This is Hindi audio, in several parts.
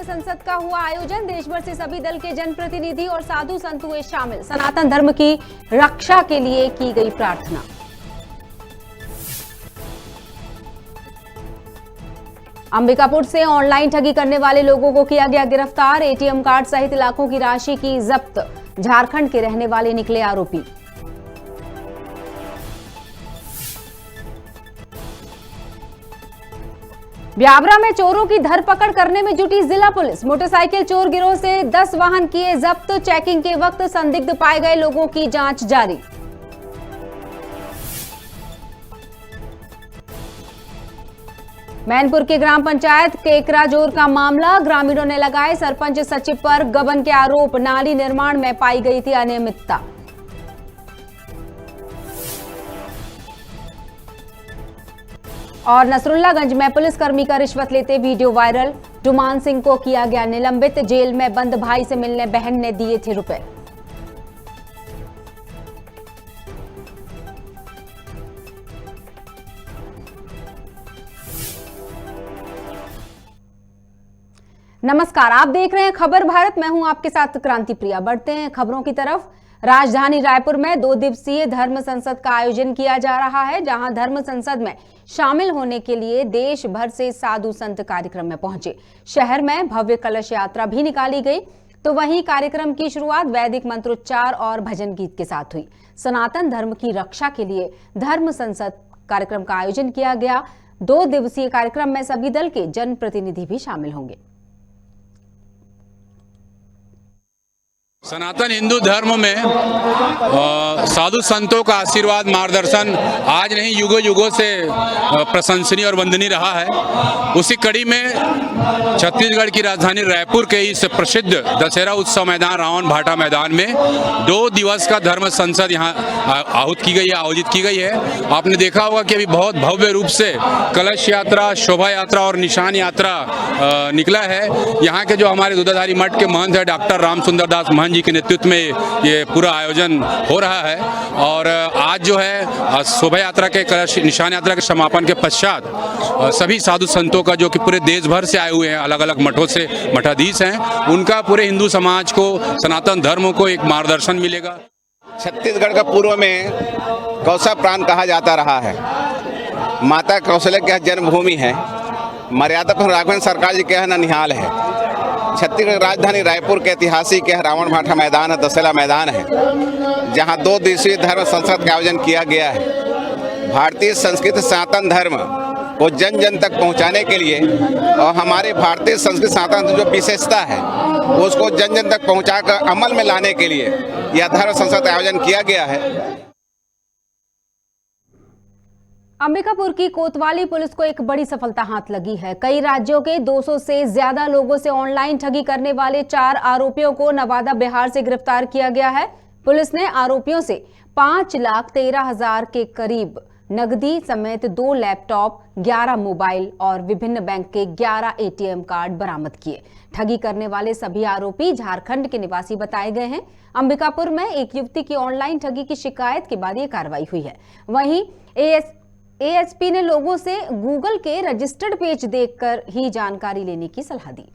संसद का हुआ आयोजन। देश भर से सभी दल के जनप्रतिनिधि और साधु संत हुए शामिल। सनातन धर्म की रक्षा के लिए की गई प्रार्थना। अंबिकापुर से ऑनलाइन ठगी करने वाले लोगों को किया गया गिरफ्तार। एटीएम कार्ड सहित लाखों की राशि की जब्त। झारखंड के रहने वाले निकले आरोपी। ब्यावरा में चोरों की धरपकड़ करने में जुटी जिला पुलिस। मोटरसाइकिल चोर गिरोह से 10 वाहन किए जब्त। चेकिंग के वक्त संदिग्ध पाए गए लोगों की जांच जारी। मैनपुर के ग्राम पंचायत केकराजोर का मामला। ग्रामीणों ने लगाए सरपंच सचिव पर गबन के आरोप। नाली निर्माण में पाई गई थी अनियमितता। और नसरुल्लागंज में पुलिसकर्मी का रिश्वत लेते वीडियो वायरल। डुमान सिंह को किया गया निलंबित। जेल में बंद भाई से मिलने बहन ने दिए थे रुपए। नमस्कार, आप देख रहे हैं खबर भारत। मैं हूं आपके साथ क्रांति प्रिया। बढ़ते हैं खबरों की तरफ। राजधानी रायपुर में 2 दिवसीय धर्म संसद का आयोजन किया जा रहा है, जहां धर्म संसद में शामिल होने के लिए देश भर से साधु संत कार्यक्रम में पहुंचे। शहर में भव्य कलश यात्रा भी निकाली गई। तो वहीं कार्यक्रम की शुरुआत वैदिक मंत्रोच्चार और भजन गीत के साथ हुई। सनातन धर्म की रक्षा के लिए धर्म संसद कार्यक्रम का आयोजन किया गया। 2 दिवसीय कार्यक्रम में सभी दल के जनप्रतिनिधि भी शामिल होंगे। सनातन हिंदू धर्म में साधु संतों का आशीर्वाद मार्गदर्शन आज नहीं युगों युगों से प्रशंसनीय और वंदनीय रहा है। उसी कड़ी में छत्तीसगढ़ की राजधानी रायपुर के इस प्रसिद्ध दशहरा उत्सव मैदान रावण भाटा मैदान में 2 दिवस का धर्म संसद यहाँ आयोजित की गई है। आपने देखा होगा कि अभी बहुत भव्य रूप से कलश यात्रा, शोभा यात्रा और निशान यात्रा निकला है। यहाँ के जो हमारे दूधाधारी मठ के महंत है डॉक्टर राम सुंदर दास महंत जी के नेतृत्व में ये पूरा आयोजन हो रहा है। और आज जो है शोभा यात्रा के कलश निशान यात्रा के समापन के पश्चात सभी साधु संतों का जो कि पूरे देश भर से आए हुए हैं, अलग अलग मठों से मठाधीश हैं, उनका पूरे हिंदू समाज को, सनातन धर्म को एक मार्गदर्शन मिलेगा। छत्तीसगढ़ का पूर्व में कौशा प्रांत कहा जाता रहा है। माता कौशल्या की जन्मभूमि है। मर्यादा पर राघवेंद्र सरकार जी के यहाँ ननिहाल है। छत्तीसगढ़ राजधानी रायपुर के ऐतिहासिक रावण भाटा मैदान है, दशहरा मैदान है, जहां 2 दिवसीय धर्म संसद का आयोजन किया गया है। भारतीय संस्कृति सनातन धर्म को जन जन तक पहुंचाने के लिए और हमारे भारतीय संस्कृति सनातन जो विशेषता है उसको जन जन तक पहुंचाकर अमल में लाने के लिए यह धर्म संसद का आयोजन किया गया है। अंबिकापुर की कोतवाली पुलिस को एक बड़ी सफलता हाथ लगी है। कई राज्यों के 200 से ज्यादा लोगों से ऑनलाइन ठगी करने वाले 4 आरोपियों को नवादा, बिहार से गिरफ्तार किया गया है। पुलिस ने आरोपियों से 5,13,000 के करीब नकदी समेत 2 लैपटॉप, 11 मोबाइल और विभिन्न बैंक के 11 एटीएम कार्ड बरामद किए। ठगी करने वाले सभी आरोपी झारखंड के निवासी बताए गए हैं। अंबिकापुर में एक युवती की ऑनलाइन ठगी की शिकायत के बाद यह कार्रवाई हुई है। वहीं एएसपी ने लोगों से गूगल के रजिस्टर्ड पेज देखकर ही जानकारी लेने की सलाह दी।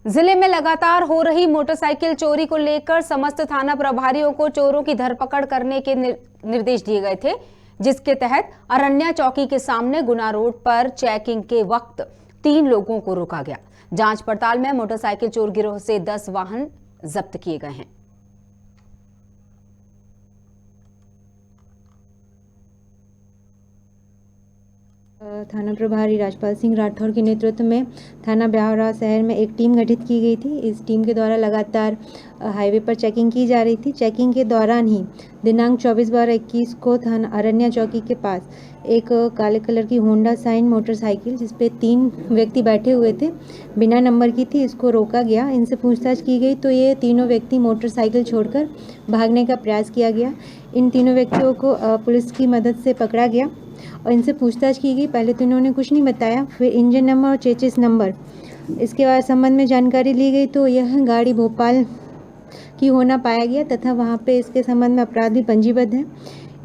जिले में लगातार हो रही मोटरसाइकिल चोरी को लेकर समस्त थाना प्रभारियों को चोरों की धरपकड़ करने के निर्देश दिए गए थे, जिसके तहत अरण्या चौकी के सामने गुना रोड पर चेकिंग के वक्त 3 लोगों को रोका गया। जांच पड़ताल में मोटरसाइकिल चोर गिरोह से 10 वाहन जब्त किए गए हैं। थाना प्रभारी राजपाल सिंह राठौर के नेतृत्व में थाना ब्यावरा शहर में एक टीम गठित की गई थी। इस टीम के द्वारा लगातार हाईवे पर चेकिंग की जा रही थी। चेकिंग के दौरान ही दिनांक 24/12/21 को थाना अरण्या चौकी के पास एक काले कलर की होंडा साइन मोटरसाइकिल जिस पे 3 व्यक्ति बैठे हुए थे, बिना नंबर की थी, इसको रोका गया। इनसे पूछताछ की गई तो ये तीनों व्यक्ति मोटरसाइकिल छोड़कर भागने का प्रयास किया गया। इन तीनों व्यक्तियों को पुलिस की मदद से पकड़ा गया और इनसे पूछताछ की गई। पहले तो इन्होंने कुछ नहीं बताया, फिर इंजन नंबर और चेचिस नंबर इसके बाद संबंध में जानकारी ली गई तो यह गाड़ी भोपाल की होना पाया गया तथा वहां पे इसके संबंध में अपराध भी पंजीबद्ध है।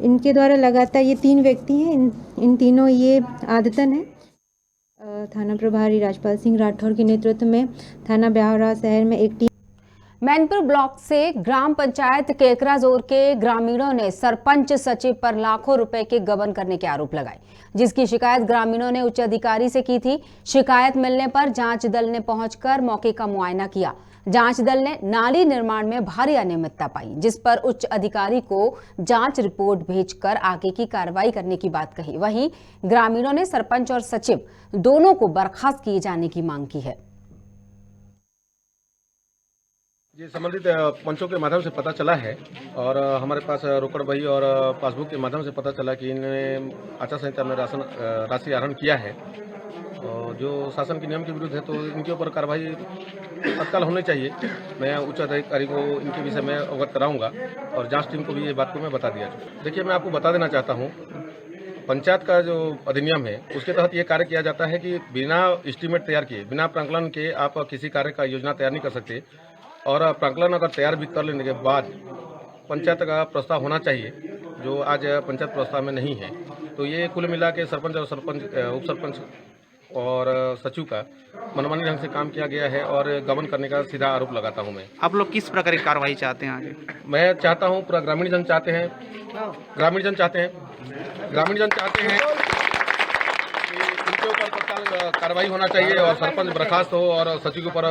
इनके द्वारा लगातार ये 3 व्यक्ति हैं, इन तीनों ये आदतन है। थाना प्रभारी राजपाल सिंह राठौर के नेतृत्व में थाना ब्यावरा शहर में एक टीम मैनपुर ब्लॉक से ग्राम पंचायत केकराजोर के ग्रामीणों ने सरपंच सचिव पर लाखों रुपए के गबन करने के आरोप लगाए, जिसकी शिकायत ग्रामीणों ने उच्च अधिकारी से की थी। शिकायत मिलने पर जांच दल ने पहुंचकर मौके का मुआयना किया। जांच दल ने नाली निर्माण में भारी अनियमितता पाई, जिस पर उच्च अधिकारी को जांच रिपोर्ट भेजकर आगे की कार्रवाई करने की बात कही। वहीं ग्रामीणों ने सरपंच और सचिव दोनों को बर्खास्त किए जाने की मांग की है। ये संबंधित पंचों के माध्यम से पता चला है और हमारे पास रोकड़ बही और पासबुक के माध्यम से पता चला कि इन्होंने आचार संहिता में राशि आहरण किया है और जो शासन के नियम के विरुद्ध है, तो इनके ऊपर कार्रवाई तत्काल होनी चाहिए। मैं उच्च अधिकारी को इनके विषय में अवगत कराऊंगा और जांच टीम को भी ये बात को मैं बता दिया। देखिए, मैं आपको बता देना चाहता हूँ, पंचायत का जो अधिनियम है उसके तहत ये कार्य किया जाता है कि बिना एस्टीमेट तैयार किए, बिना प्रांकलन के आप किसी कार्य का योजना तैयार नहीं कर सकते। और प्रांकलन अगर तैयार भी कर लेने के बाद पंचायत का प्रस्ताव होना चाहिए, जो आज पंचायत प्रस्ताव में नहीं है। तो ये कुल मिला के सरपंच और उप सरपंच और सचिव का मनमानी ढंग से काम किया गया है और गबन करने का सीधा आरोप लगाता हूं मैं। आप लोग किस प्रकार की कार्रवाई चाहते हैं आगे? मैं चाहता हूं, पूरा ग्रामीण जन चाहते हैं इनके ऊपर तत्काल कार्रवाई होना चाहिए और सरपंच बर्खास्त हो और सचिव के ऊपर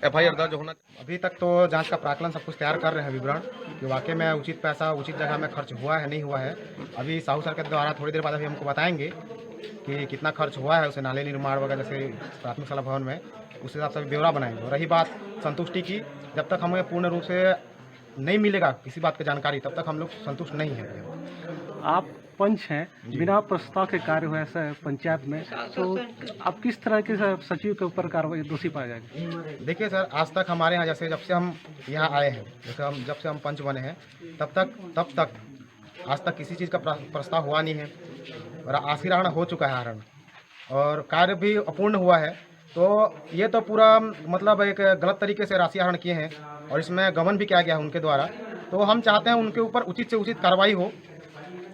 FIR दर्ज होना। अभी तक तो जांच का प्राक्कलन सब कुछ तैयार कर रहे हैं, विवरण कि वाकई में उचित पैसा उचित जगह में खर्च हुआ है नहीं हुआ है। अभी साहू सर के द्वारा थोड़ी देर बाद अभी हमको बताएंगे कि कितना खर्च हुआ है उसे नाले निर्माण वगैरह जैसे प्राथमिक शाला भवन में, उस हिसाब से ब्यौरा बनाएंगे। रही बात संतुष्टि की, जब तक हमें पूर्ण रूप से नहीं मिलेगा किसी बात की जानकारी तब तक हम लोग संतुष्ट नहीं हैं। आप पंच हैं, बिना प्रस्ताव के कार्य हुआ है पंचायत में, तो आप किस तरह के सचिव के ऊपर कार्रवाई दोषी पाए जाएंगे? देखिए सर, आज तक हमारे यहाँ जैसे जब से हम यहाँ आए हैं, जब से हम पंच बने हैं तब तक आज तक किसी चीज़ का प्रस्ताव हुआ नहीं है और आशी आहरण हो चुका है आहरण और कार्य भी अपूर्ण हुआ है। तो ये तो पूरा मतलब एक गलत तरीके से राशि आहरण किए हैं और इसमें गबन भी किया गया है उनके द्वारा। तो हम चाहते हैं उनके ऊपर उचित से उचित कार्रवाई हो,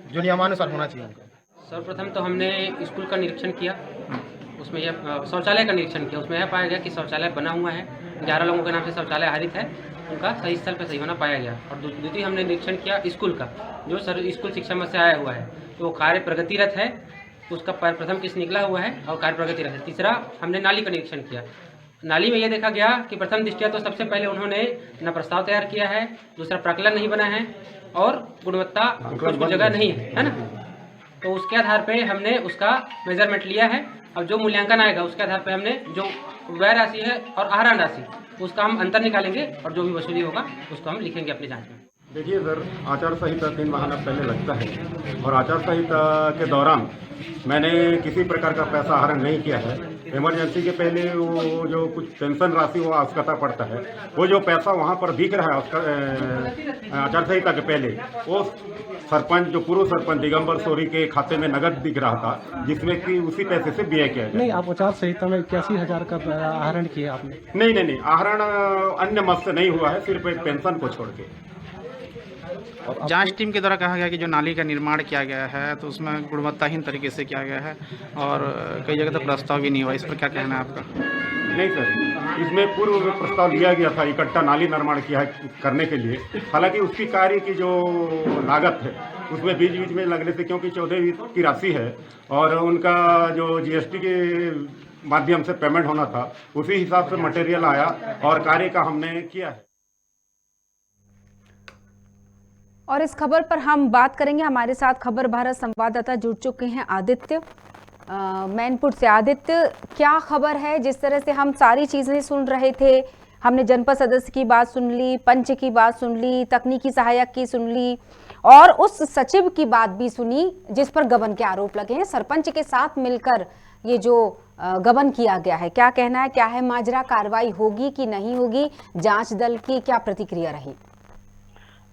जो नियमानुसार होना चाहिए उनका। सर्वप्रथम तो हमने स्कूल का निरीक्षण किया, उसमें यह शौचालय का निरीक्षण किया। उसमें यह पाया गया कि शौचालय बना हुआ है, 11 लोगों के नाम से शौचालय आहरित है, उनका सही स्थल पर सही होना पाया गया। और द्वितीय हमने निरीक्षण किया स्कूल का, जो स्कूल शिक्षा मद से आया हुआ है, तो कार्य प्रगतिरत है, उसका प्रथम किस्त निकला हुआ है और कार्य प्रगतिरत है। तीसरा हमने नाली का निरीक्षण किया। नाली में यह देखा गया कि प्रथम दृष्टया तो सबसे पहले उन्होंने न प्रस्ताव तैयार किया है, दूसरा प्राक्कलन नहीं बना है और गुणवत्ता कुछ जगह नहीं है ना। तो उसके आधार पे हमने उसका मेजरमेंट लिया है। अब जो मूल्यांकन आएगा उसके आधार पे हमने जो व्यय राशि है और आहरण राशि उसका हम अंतर निकालेंगे और जो भी वसूली होगा उसको हम लिखेंगे अपनी जांच में। देखिए सर, आचार संहिता 3 महीना पहले लगता है और आचार संहिता के दौरान मैंने किसी प्रकार का पैसा आहरण नहीं किया है। इमरजेंसी के पहले वो जो कुछ पेंशन राशि वो आवश्यकता पड़ता है, वो जो पैसा वहाँ पर दिख रहा है उसका आचार संहिता के पहले, वो सरपंच जो पूर्व सरपंच दिगंबर सोरी के खाते में नगद दिख रहा था, जिसमें कि उसी पैसे से व्यय किया गया। नहीं, आप आचार संहिता में 81,000 का आहरण किया आपने? नहीं, आहरण अन्य मद से नहीं हुआ है, सिर्फ एक पेंशन को छोड़ के। जांच टीम के द्वारा कहा गया कि जो नाली का निर्माण किया गया है तो उसमें गुणवत्ताहीन तरीके से किया गया है और कई जगह तो प्रस्ताव भी नहीं हुआ। इस पर क्या कहना है आपका? नहीं सर, इसमें पूर्व में प्रस्ताव लिया गया था इकट्ठा नाली निर्माण किया करने के लिए। हालांकि उसकी कार्य की जो लागत है उसमें बीच में लगने से, क्योंकि 14 की राशि है और उनका जो GST के माध्यम से पेमेंट होना था, उसी हिसाब से मटेरियल आया और कार्य का हमने किया है। और इस खबर पर हम बात करेंगे, हमारे साथ खबर भारत संवाददाता जुड़ चुके हैं आदित्य। मैनपुर से आदित्य, क्या खबर है? जिस तरह से हम सारी चीजें सुन रहे थे, हमने जनपद सदस्य की बात सुन ली, पंच की बात सुन ली, तकनीकी सहायक की सुन ली और उस सचिव की बात भी सुनी जिस पर गबन के आरोप लगे हैं। सरपंच के साथ मिलकर ये जो गबन किया गया है, क्या कहना है, क्या है माजरा? कार्रवाई होगी कि नहीं होगी? जांच दल की क्या प्रतिक्रिया रही?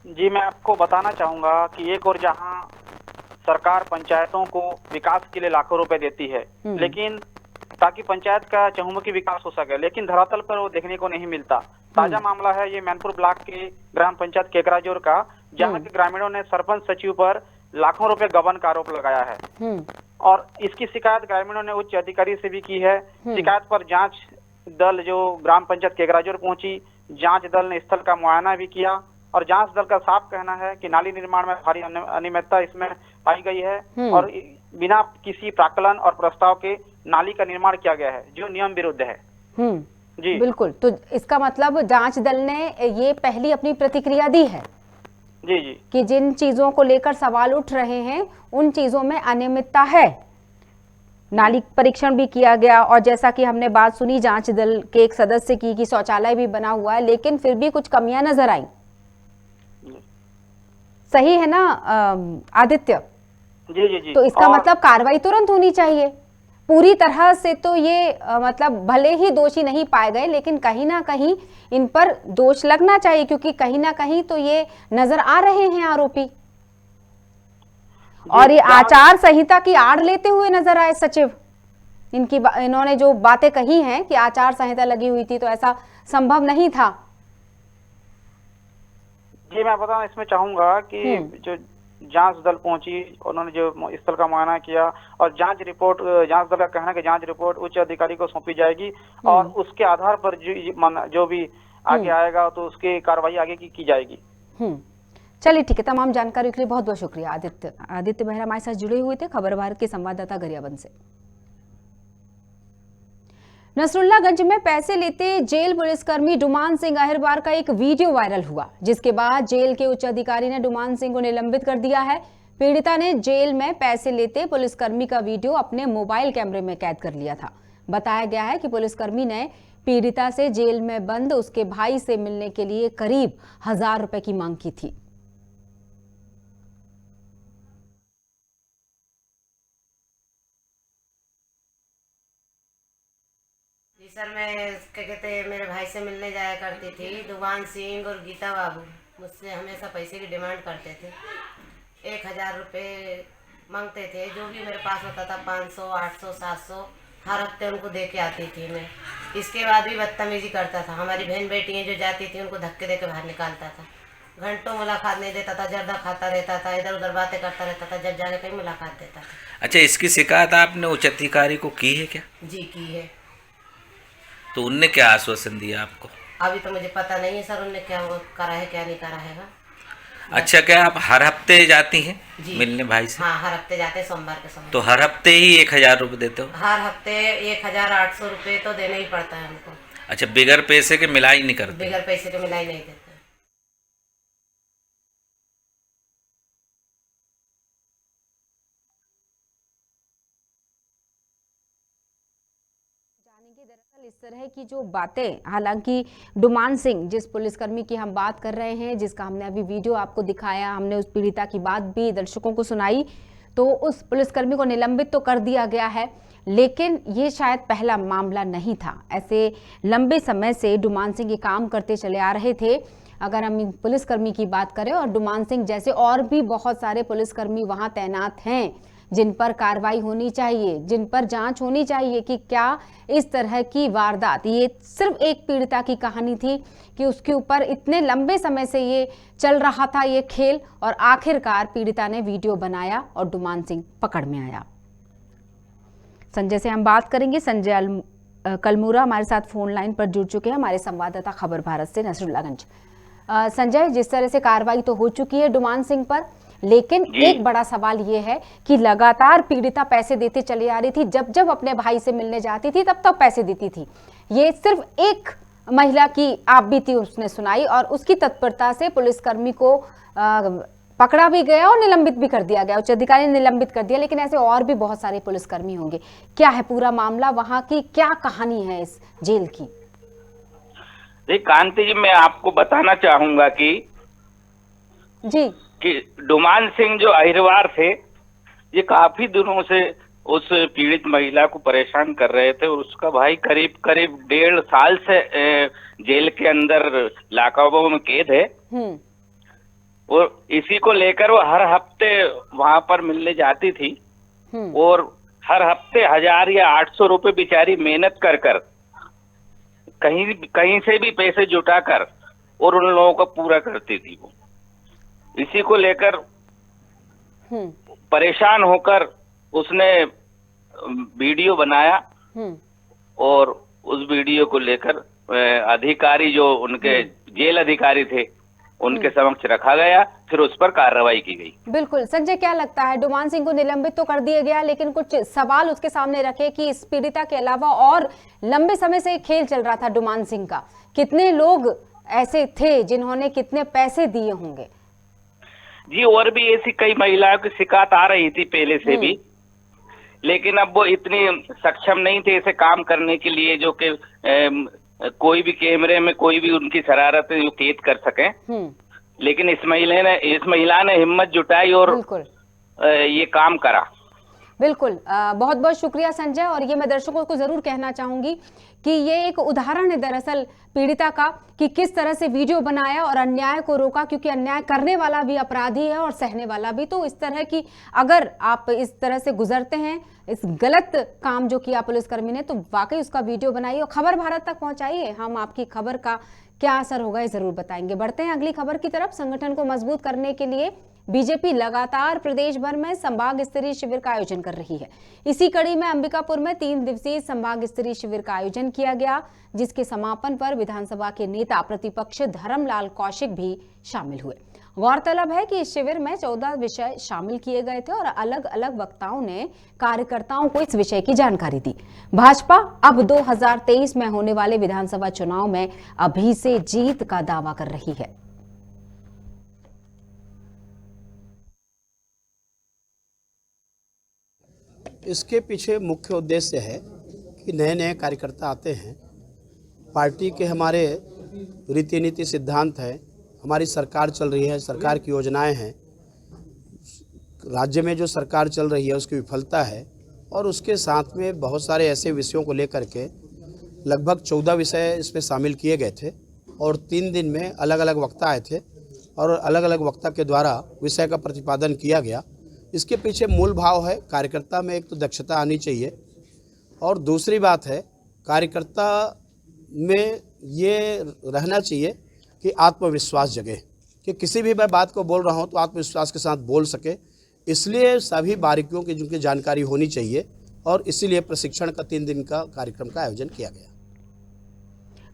जी, मैं आपको बताना चाहूंगा कि एक और जहां सरकार पंचायतों को विकास के लिए लाखों रुपए देती है, लेकिन ताकि पंचायत का चहुमुखी विकास हो सके, लेकिन धरातल पर वो देखने को नहीं मिलता। ताजा मामला है ये मैनपुर ब्लॉक के ग्राम पंचायत केकराजोर का, जहां के ग्रामीणों ने सरपंच सचिव पर लाखों रुपए गबन का आरोप लगाया है और इसकी शिकायत ग्रामीणों ने उच्च अधिकारी से भी की है। शिकायत पर जांच दल जो ग्राम पंचायत केकराजोर पहुंची, जांच दल ने स्थल का मुआयना भी किया और जांच दल का साफ कहना है कि नाली निर्माण में भारी अनियमितता इसमें पाई गई है और बिना किसी प्राक्कलन और प्रस्ताव के नाली का निर्माण किया गया है, जो नियम विरुद्ध है। जी बिल्कुल, तो इसका मतलब जांच दल ने ये पहली अपनी प्रतिक्रिया दी है जी जी कि जिन चीजों को लेकर सवाल उठ रहे हैं उन चीजों में अनियमितता है। नाली परीक्षण भी किया गया और जैसा कि हमने बात सुनी जांच दल के एक सदस्य की कि शौचालय भी बना हुआ है, लेकिन फिर भी कुछ कमियां नजर आई। सही है ना आदित्य? जी जी जी। तो इसका मतलब कार्रवाई तुरंत होनी चाहिए पूरी तरह से। तो ये मतलब भले ही दोषी नहीं पाए गए, लेकिन कहीं ना कहीं इन पर दोष लगना चाहिए, क्योंकि कहीं ना कहीं तो ये नजर आ रहे हैं आरोपी और ये आचार संहिता की आड़ लेते हुए नजर आए सचिव। इन्होंने जो बातें कही हैं कि आचार संहिता लगी हुई थी, तो ऐसा संभव नहीं था। जी, मैं बताना इसमें चाहूंगा कि जो जांच दल पहुंची, उन्होंने जो स्थल का मुआयना किया और जांच दल का कहना है कि जांच रिपोर्ट उच्च अधिकारी को सौंपी जाएगी और उसके आधार पर जो भी आगे आएगा तो उसकी कार्रवाई आगे की जाएगी। चलिए ठीक है, तमाम जानकारी के लिए बहुत बहुत शुक्रिया आदित्य। आदित्य बेहरा हमारे साथ जुड़े हुए थे, खबर भारत के संवाददाता गरियाबंद से। नसरुल्लागंज में पैसे लेते जेल पुलिसकर्मी डुमान सिंह अहिरबार का एक वीडियो वायरल हुआ, जिसके बाद जेल के उच्च अधिकारी ने डुमान सिंह को निलंबित कर दिया है। पीड़िता ने जेल में पैसे लेते पुलिसकर्मी का वीडियो अपने मोबाइल कैमरे में कैद कर लिया था। बताया गया है कि पुलिसकर्मी ने पीड़िता से जेल में बंद उसके भाई से मिलने के लिए करीब 1000 रुपए की मांग की थी। सर, मैं क्या कहते हैं मेरे भाई से मिलने जाया करती थी। डुमान सिंह और गीता बाबू मुझसे हमेशा पैसे की डिमांड करते थे। 1000 रुपये मांगते थे, जो भी मेरे पास होता था 500, 800, 700 हर हफ्ते उनको दे के आती थी मैं। इसके बाद भी बदतमीजी करता था। हमारी बहन बेटियाँ जो जाती थी उनको धक्के दे के बाहर निकालता था। घंटों मुलाकात नहीं देता था, जर्दा खाता रहता था, इधर उधर बातें करता रहता था, जब जाके कहीं मुलाकात देता था। अच्छा, इसकी शिकायत आपने उच्च अधिकारी को की है क्या? जी की है। तो उनने क्या आश्वासन दिया आपको? अभी तो मुझे पता नहीं है सर, उनने क्या करा है क्या नहीं करा है। अच्छा, क्या आप हर हफ्ते जाती हैं मिलने भाई से? हाँ, हर हफ्ते जाते, सोमवार के समय। तो हर हफ्ते ही 1000 रुपये देते हो? हर हफ्ते 1800 रुपये तो देना ही पड़ता है हमको। अच्छा, बिगर पैसे के मिलाई नहीं करते? बिगर पैसे के मिलाई नहीं देते। दरअसल इस तरह की जो बातें, हालांकि डुमान सिंह जिस पुलिसकर्मी की हम बात कर रहे हैं, जिसका हमने अभी वीडियो आपको दिखाया, हमने उस पीड़िता की बात भी दर्शकों को सुनाई, तो उस पुलिसकर्मी को निलंबित तो कर दिया गया है, लेकिन ये शायद पहला मामला नहीं था। ऐसे लंबे समय से डुमान सिंह ये काम करते चले आ रहे थे। अगर हम पुलिसकर्मी की बात करें, और डुमान सिंह जैसे और भी बहुत सारे पुलिसकर्मी वहां तैनात हैं जिन पर कार्रवाई होनी चाहिए, जिन पर जांच होनी चाहिए कि क्या इस तरह की वारदात, ये सिर्फ एक पीड़िता की कहानी थी कि उसके ऊपर इतने लंबे समय से ये चल रहा था ये खेल, और आखिरकार पीड़िता ने वीडियो बनाया और डुमान सिंह पकड़ में आया। संजय से हम बात करेंगे। संजय कलमूरा हमारे साथ फोन लाइन पर जुड़ चुके हैं, हमारे संवाददाता खबर भारत से नसरुल्लागंज। संजय, जिस तरह से कार्रवाई तो हो चुकी है डुमान सिंह पर, लेकिन एक बड़ा सवाल ये है कि लगातार पीड़िता पैसे देते चली आ रही थी। जब जब अपने भाई से मिलने जाती थी तब तब पैसे देती थी। ये सिर्फ एक महिला की आप बीती उसने सुनाई और उसकी तत्परता से पुलिसकर्मी को पकड़ा भी गया और निलंबित भी कर दिया गया, उच्च अधिकारी ने निलंबित कर दिया, लेकिन ऐसे और भी बहुत सारे पुलिसकर्मी होंगे। क्या है पूरा मामला, वहां की क्या कहानी है इस जेल की? कांति जी, मैं आपको बताना चाहूंगा कि डुमान सिंह जो अहिरवार थे, ये काफी दिनों से उस पीड़ित महिला को परेशान कर रहे थे और उसका भाई करीब 1.5 साल से जेल के अंदर लाकअपों में कैद है। और इसी को लेकर वो हर हफ्ते वहां पर मिलने जाती थी और हर हफ्ते 1000 या 800 रुपए बेचारी मेहनत कर कहीं से भी पैसे जुटाकर और उन लोगों को पूरा करती थी। वो इसी को लेकर परेशान होकर उसने वीडियो बनाया और उस वीडियो को लेकर अधिकारी जो उनके जेल अधिकारी थे उनके समक्ष रखा गया, फिर उस पर कार्रवाई की गई। बिल्कुल। संजय, क्या लगता है, डुमान सिंह को निलंबित तो कर दिया गया, लेकिन कुछ सवाल उसके सामने रखे कि इस पीड़िता के अलावा और लंबे समय से खेल चल रहा था डुमान सिंह का, कितने लोग ऐसे थे जिन्होंने कितने पैसे दिए होंगे? जी, और भी ऐसी कई महिलाओं की शिकायत आ रही थी पहले से भी, लेकिन अब वो इतनी सक्षम नहीं थे ऐसे काम करने के लिए जो कि कोई भी कैमरे में कोई भी उनकी शरारतें कैद कर सके। लेकिन इस महिला ने हिम्मत जुटाई और ये काम करा। बिल्कुल। बहुत बहुत शुक्रिया संजय। और ये मैं दर्शकों को जरूर कहना चाहूंगी कि ये एक उदाहरण है दरअसल पीड़िता का, कि किस तरह से वीडियो बनाया और अन्याय को रोका, क्योंकि अन्याय करने वाला भी अपराधी है और सहने वाला भी। तो इस तरह की अगर आप इस तरह से गुजरते हैं, इस गलत काम जो किया पुलिसकर्मी ने, तो वाकई उसका वीडियो बनाइए और खबर भारत तक पहुंचाइए। हम आपकी खबर का क्या असर होगा ये जरूर बताएंगे। बढ़ते हैं अगली खबर की तरफ। संगठन को मजबूत करने के लिए बीजेपी लगातार प्रदेश भर में संभाग स्तरीय शिविर का आयोजन कर रही है। इसी कड़ी में अंबिकापुर में 3 दिवसीय संभाग स्तरीय शिविर का आयोजन किया गया, जिसके समापन पर विधानसभा के नेता प्रतिपक्ष धर्मलाल कौशिक भी शामिल हुए। गौरतलब है कि इस शिविर में 14 विषय शामिल किए गए थे और अलग अलग वक्ताओं ने कार्यकर्ताओं को इस विषय की जानकारी दी। भाजपा अब 2023 में होने वाले विधानसभा चुनाव में अभी से जीत का दावा कर रही है। इसके पीछे मुख्य उद्देश्य है कि नए नए कार्यकर्ता आते हैं, पार्टी के हमारे रीति नीति सिद्धांत है, हमारी सरकार चल रही है, सरकार की योजनाएं हैं, राज्य में जो सरकार चल रही है उसकी विफलता है, और उसके साथ में बहुत सारे ऐसे विषयों को लेकर के लगभग 14 विषय इसमें शामिल किए गए थे और 3 दिन में अलग अलग वक्ता आए थे और अलग अलग वक्ता के द्वारा विषय का प्रतिपादन किया गया। इसके पीछे मूल भाव है कार्यकर्ता में एक तो दक्षता आनी चाहिए और दूसरी बात है कार्यकर्ता में ये रहना चाहिए कि आत्मविश्वास जगे, कि किसी भी मैं बात को बोल रहा हूँ तो आत्मविश्वास के साथ बोल सके। इसलिए सभी बारीकियों की जिनकी जानकारी होनी चाहिए और इसीलिए प्रशिक्षण का 3 दिन का कार्यक्रम का आयोजन किया गया।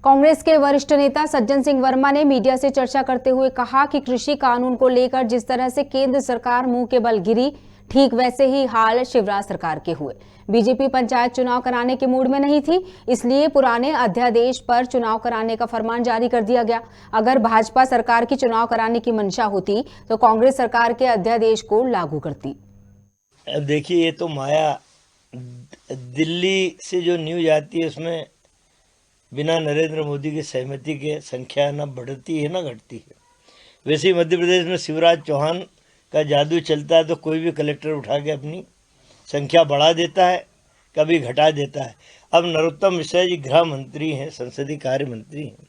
कांग्रेस के वरिष्ठ नेता सज्जन सिंह वर्मा ने मीडिया से चर्चा करते हुए कहा कि कृषि कानून को लेकर जिस तरह से केंद्र सरकार मुंह के बल गिरी, ठीक वैसे ही हाल शिवराज सरकार के हुए। बीजेपी पंचायत चुनाव कराने के मूड में नहीं थी, इसलिए पुराने अध्यादेश पर चुनाव कराने का फरमान जारी कर दिया गया। अगर भाजपा सरकार की चुनाव कराने की मंशा होती तो कांग्रेस सरकार के अध्यादेश को लागू करती। देखिए, ये तो माया, दिल्ली से जो न्यूज आती है उसमें बिना नरेंद्र मोदी की सहमति के संख्या न बढ़ती है न घटती है। वैसे ही मध्य प्रदेश में शिवराज चौहान का जादू चलता है तो कोई भी कलेक्टर उठा के अपनी संख्या बढ़ा देता है, कभी घटा देता है। अब नरोत्तम मिश्रा जी गृह मंत्री हैं, संसदीय कार्य मंत्री हैं।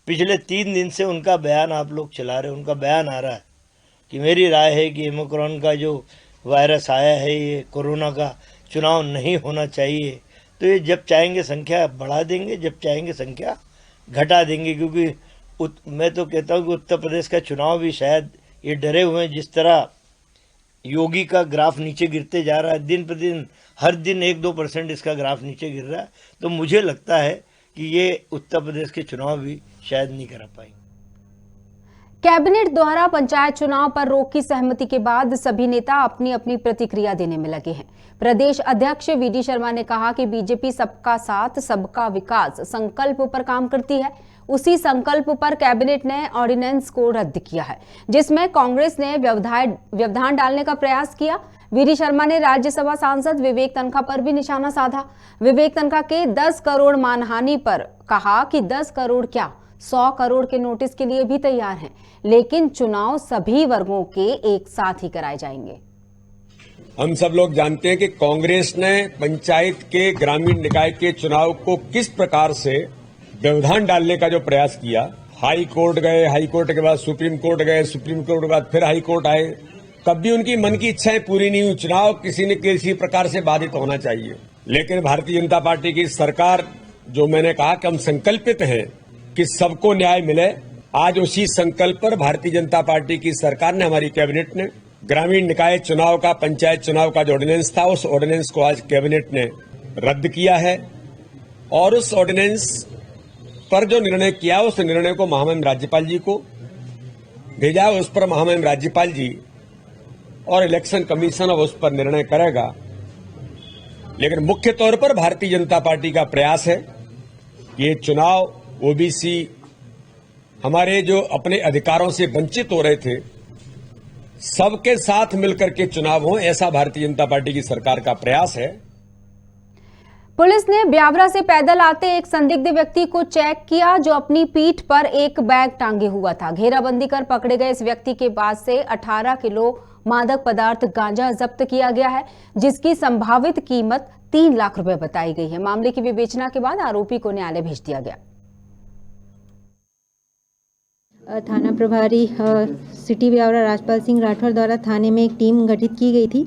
पिछले 3 दिन से उनका बयान आप लोग चला रहे हैं। उनका बयान आ रहा है कि मेरी राय है कि ओमिक्रॉन का जो वायरस आया है, ये कोरोना का, चुनाव नहीं होना चाहिए। तो ये जब चाहेंगे संख्या बढ़ा देंगे, जब चाहेंगे संख्या घटा देंगे। क्योंकि मैं तो कहता हूँ कि उत्तर प्रदेश का चुनाव भी शायद ये डरे हुए हैं। जिस तरह योगी का ग्राफ नीचे गिरते जा रहा है, दिन प्रतिदिन हर दिन 1-2% इसका ग्राफ नीचे गिर रहा है, तो मुझे लगता है कि ये उत्तर प्रदेश के चुनाव भी शायद नहीं करा पाएंगे। कैबिनेट द्वारा पंचायत चुनाव पर रोक की सहमति के बाद सभी नेता अपनी अपनी प्रतिक्रिया देने में लगे हैं। प्रदेश अध्यक्ष वीडी शर्मा ने कहा कि बीजेपी सबका साथ सबका विकास संकल्प पर काम करती है। उसी संकल्प पर कैबिनेट ने ऑर्डिनेंस को रद्द किया है, जिसमें कांग्रेस ने व्यवधान डालने का प्रयास किया। वीडी शर्मा ने राज्यसभा सांसद विवेक तनखा पर भी निशाना साधा। विवेक तनखा के 10 करोड़ मानहानि पर कहा कि 10 करोड़ क्या 100 करोड़ के नोटिस के लिए भी तैयार हैं, लेकिन चुनाव सभी वर्गों के एक साथ ही कराए जाएंगे। हम सब लोग जानते हैं कि कांग्रेस ने पंचायत के ग्रामीण निकाय के चुनाव को किस प्रकार से व्यवधान डालने का जो प्रयास किया। हाई कोर्ट गए, हाई कोर्ट के बाद सुप्रीम कोर्ट गए, सुप्रीम कोर्ट के बाद फिर हाई कोर्ट आए, कभी उनकी मन की इच्छाएं पूरी नहीं हुई। चुनाव किसी न किसी प्रकार से बाधित होना चाहिए, लेकिन भारतीय जनता पार्टी की सरकार, जो मैंने कहा कि हम संकल्पित हैं कि सबको न्याय मिले, आज उसी संकल्प पर भारतीय जनता पार्टी की सरकार ने, हमारी कैबिनेट ने ग्रामीण निकाय चुनाव का, पंचायत चुनाव का जो ऑर्डिनेंस था, उस ऑर्डिनेंस को आज कैबिनेट ने रद्द किया है और उस ऑर्डिनेंस पर जो निर्णय किया, उस निर्णय को महामहिम राज्यपाल जी को भेजा। उस पर महामहिम राज्यपाल जी और इलेक्शन कमीशन उस पर निर्णय करेगा। लेकिन मुख्य तौर पर भारतीय जनता पार्टी का प्रयास है कि ये चुनाव ओबीसी हमारे जो अपने अधिकारों से वंचित हो रहे थे, सबके साथ मिलकर के चुनाव हो, ऐसा भारतीय जनता पार्टी की सरकार का प्रयास है। पुलिस ने ब्यावरा से पैदल आते एक संदिग्ध व्यक्ति को चेक किया, जो अपनी पीठ पर एक बैग टांगे हुआ था। घेराबंदी कर पकड़े गए इस व्यक्ति के पास से 18 किलो मादक पदार्थ गांजा जब्त किया गया है, जिसकी संभावित कीमत 3 लाख रुपए बताई गई है। मामले की विवेचना के बाद आरोपी को न्यायालय भेज दिया गया। थाना प्रभारी सिटी ब्यावरा राजपाल सिंह राठौर द्वारा थाने में एक टीम गठित की गई थी।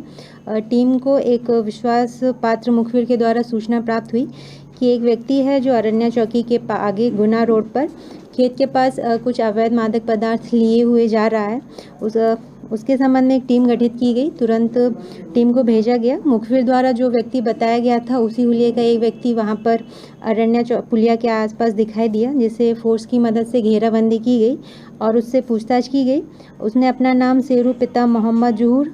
टीम को एक विश्वास पात्र मुखबिर के द्वारा सूचना प्राप्त हुई कि एक व्यक्ति है जो अरण्या चौकी के आगे गुना रोड पर खेत के पास कुछ अवैध मादक पदार्थ लिए हुए जा रहा है। उसके संबंध में एक टीम गठित की गई। तुरंत टीम को भेजा गया। मुखबिर द्वारा जो व्यक्ति बताया गया था, उसी हुलिये का एक व्यक्ति वहां पर अरण्या पुलिया के आसपास दिखाई दिया, जिसे फोर्स की मदद से घेराबंदी की गई और उससे पूछताछ की गई। उसने अपना नाम शेरू, पिता मोहम्मद जहूर,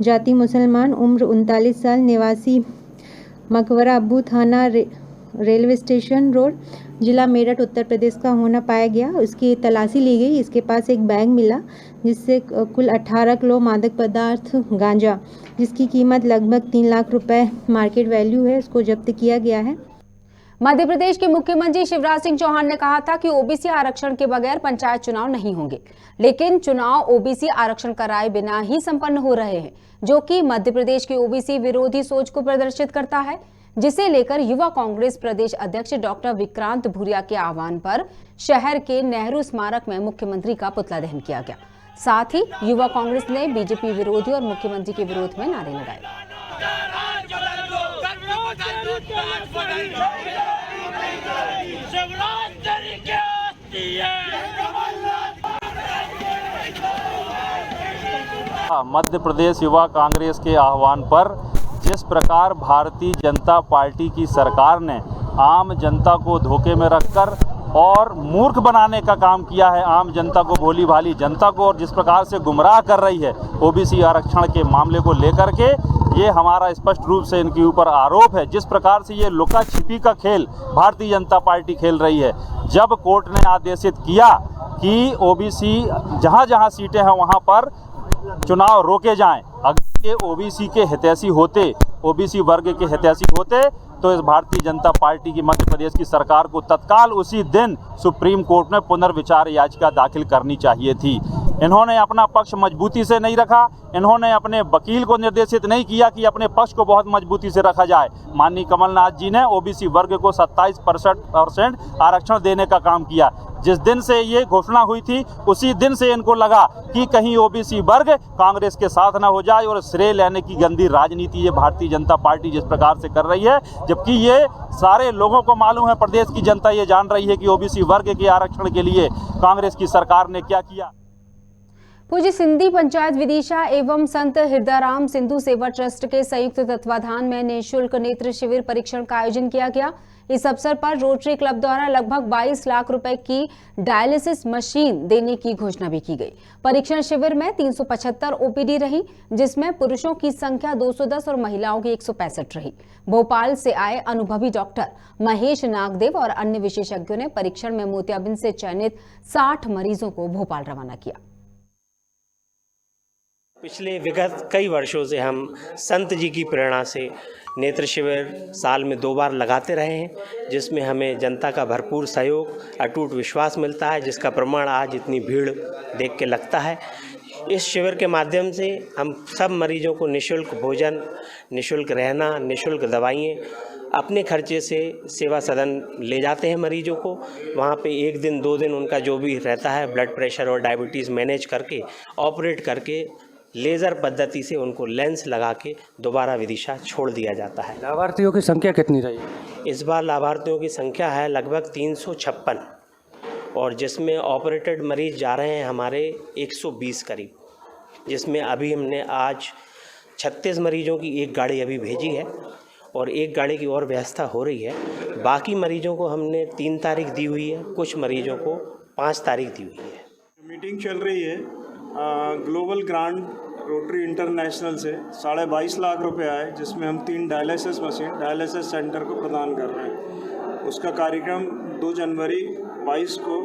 जाति मुसलमान, उम्र 39 साल, निवासी मकबरा अब्बू थाना रेलवे स्टेशन रोड, जिला मेरठ, उत्तर प्रदेश का होना पाया गया। उसकी तलाशी ली गई। इसके पास एक बैग मिला जिससे कुल 18 किलो मादक पदार्थ गांजा, जिसकी कीमत लगभग 3 लाख रुपए मार्केट वैल्यू है, उसको जब्त किया गया है। मध्य प्रदेश के मुख्यमंत्री शिवराज सिंह चौहान ने कहा था कि ओबीसी आरक्षण के बगैर पंचायत चुनाव नहीं होंगे, लेकिन चुनाव ओबीसी आरक्षण कराए बिना ही संपन्न हो रहे हैं, जो कि मध्य प्रदेश की ओबीसी विरोधी सोच को प्रदर्शित करता है, जिसे लेकर युवा कांग्रेस प्रदेश अध्यक्ष डॉक्टर विक्रांत भूरिया के आह्वान पर शहर के नेहरू स्मारक में मुख्यमंत्री का पुतला दहन किया गया। साथ ही युवा कांग्रेस ने बीजेपी विरोधी और मुख्यमंत्री के विरोध में नारे लगाए। मध्य प्रदेश युवा कांग्रेस के आह्वान पर जिस प्रकार भारतीय जनता पार्टी की सरकार ने आम जनता को धोखे में रखकर और मूर्ख बनाने का काम किया है, आम जनता को, भोली भाली जनता को, और जिस प्रकार से गुमराह कर रही है ओबीसी आरक्षण के मामले को लेकर के, ये हमारा स्पष्ट रूप से इनके ऊपर आरोप है। जिस प्रकार से ये लुका छिपी का खेल भारतीय जनता पार्टी खेल रही है। जब कोर्ट ने आदेशित किया कि ओबीसी जहाँ जहाँ सीटें हैं वहाँ पर चुनाव रोके जाएं, अगर ये ओबीसी के हितैषी होते, ओबीसी वर्ग के हितैषी होते, तो इस भारतीय जनता पार्टी की मध्य प्रदेश की सरकार को तत्काल उसी दिन सुप्रीम कोर्ट में पुनर्विचार याचिका दाखिल करनी चाहिए थी। इन्होंने अपना पक्ष मजबूती से नहीं रखा, इन्होंने अपने वकील को निर्देशित नहीं किया कि अपने पक्ष को बहुत मजबूती से रखा जाए। माननीय कमलनाथ जी ने ओबीसी वर्ग को 27% आरक्षण देने का काम किया। जिस दिन से ये घोषणा हुई थी, उसी दिन से इनको लगा कि कहीं ओबीसी वर्ग कांग्रेस के साथ ना हो जाए और श्रेय लेने की गंदी राजनीति ये भारतीय जनता पार्टी जिस प्रकार से कर रही है, जबकि ये सारे लोगों को मालूम है, प्रदेश की जनता ये जान रही है कि ओबीसी वर्ग के आरक्षण के लिए कांग्रेस की सरकार ने क्या किया। पूज्य सिंधी पंचायत विदिशा एवं संत हृदयराम सिंधु सेवा ट्रस्ट के संयुक्त तत्वाधान में निःशुल्क नेत्र शिविर परीक्षण का आयोजन किया गया। इस अवसर पर रोटरी क्लब द्वारा लगभग 22 लाख रुपए की डायलिसिस मशीन देने की घोषणा भी की गई। परीक्षण शिविर में 375 ओपीडी रही, जिसमें पुरुषों की संख्या 210 और महिलाओं की 165 रही। भोपाल से आए अनुभवी डॉक्टर महेश नागदेव और अन्य विशेषज्ञों ने परीक्षण में मोतियाबिंद से चयनित 60 मरीजों को भोपाल रवाना किया। पिछले विगत कई वर्षों से हम संत जी की प्रेरणा से नेत्र शिविर साल में 2 बार लगाते रहे हैं, जिसमें हमें जनता का भरपूर सहयोग, अटूट विश्वास मिलता है, जिसका प्रमाण आज इतनी भीड़ देख के लगता है। इस शिविर के माध्यम से हम सब मरीजों को निःशुल्क भोजन, निःशुल्क रहना, निःशुल्क दवाइयाँ अपने खर्चे से सेवा सदन ले जाते हैं मरीजों को। वहाँ पे 1 दिन 2 दिन उनका जो भी रहता है ब्लड प्रेशर और डायबिटीज़ मैनेज करके, ऑपरेट करके, लेज़र पद्धति से उनको लेंस लगा के दोबारा विदिशा छोड़ दिया जाता है। लाभार्थियों की संख्या कितनी रही? इस बार लाभार्थियों की संख्या है लगभग 356 और जिसमें ऑपरेटेड मरीज जा रहे हैं हमारे 120 करीब, जिसमें अभी हमने आज 36 मरीजों की एक गाड़ी अभी भेजी है और एक गाड़ी की और व्यवस्था हो रही है। बाकी मरीजों को हमने 3 तारीख दी हुई है, कुछ मरीजों को 5 तारीख दी हुई है। मीटिंग चल रही है ग्लोबल ग्रांट रोटरी इंटरनेशनल से 22.5 लाख रुपए आए, जिसमें हम 3 डायलिसिस मशीन डायलिसिस सेंटर को प्रदान कर रहे हैं। उसका कार्यक्रम 2 जनवरी 22 को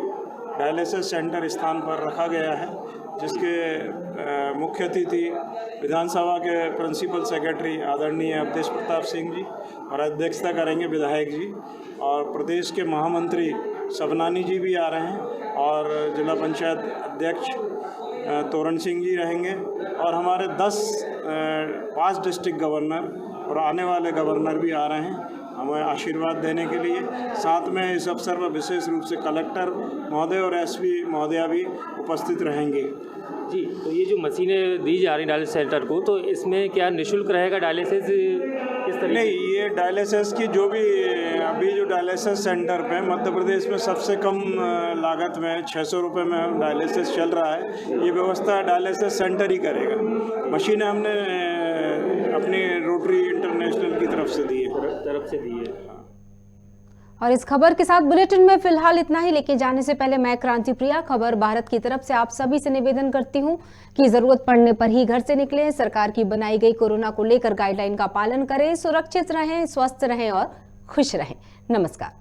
डायलिसिस सेंटर स्थान पर रखा गया है, जिसके मुख्य अतिथि विधानसभा के प्रिंसिपल सेक्रेटरी आदरणीय अवधेश प्रताप सिंह जी और अध्यक्षता करेंगे विधायक जी, और प्रदेश के महामंत्री सबनानी जी भी आ रहे हैं और जिला पंचायत अध्यक्ष तोरण सिंह जी रहेंगे और हमारे 5 डिस्ट्रिक्ट गवर्नर और आने वाले गवर्नर भी आ रहे हैं हमें आशीर्वाद देने के लिए। साथ में इस अवसर पर विशेष रूप से कलेक्टर महोदय और एसपी महोदया भी उपस्थित रहेंगे। जी, तो ये जो मशीनें दी जा रही डायलिसिस सेंटर को, तो इसमें क्या निःशुल्क रहेगा डायलिसिस किस तरह? नहीं, ये डायलिसिस की जो भी अभी जो डायलिसिस सेंटर पे मध्य प्रदेश में सबसे कम लागत में 600 रुपये में डायलिसिस चल रहा है, ये व्यवस्था डायलिसिस सेंटर ही करेगा। मशीनें हमने अपनी रोटरी इंटरनेशनल की तरफ से दी है। और इस खबर के साथ बुलेटिन में फिलहाल इतना ही, लेकिन जाने से पहले मैं क्रांति प्रिया खबर भारत की तरफ से आप सभी से निवेदन करती हूं कि जरूरत पड़ने पर ही घर से निकलें। सरकार की बनाई गई कोरोना को लेकर गाइडलाइन का पालन करें, सुरक्षित रहें, स्वस्थ रहें और खुश रहें। नमस्कार।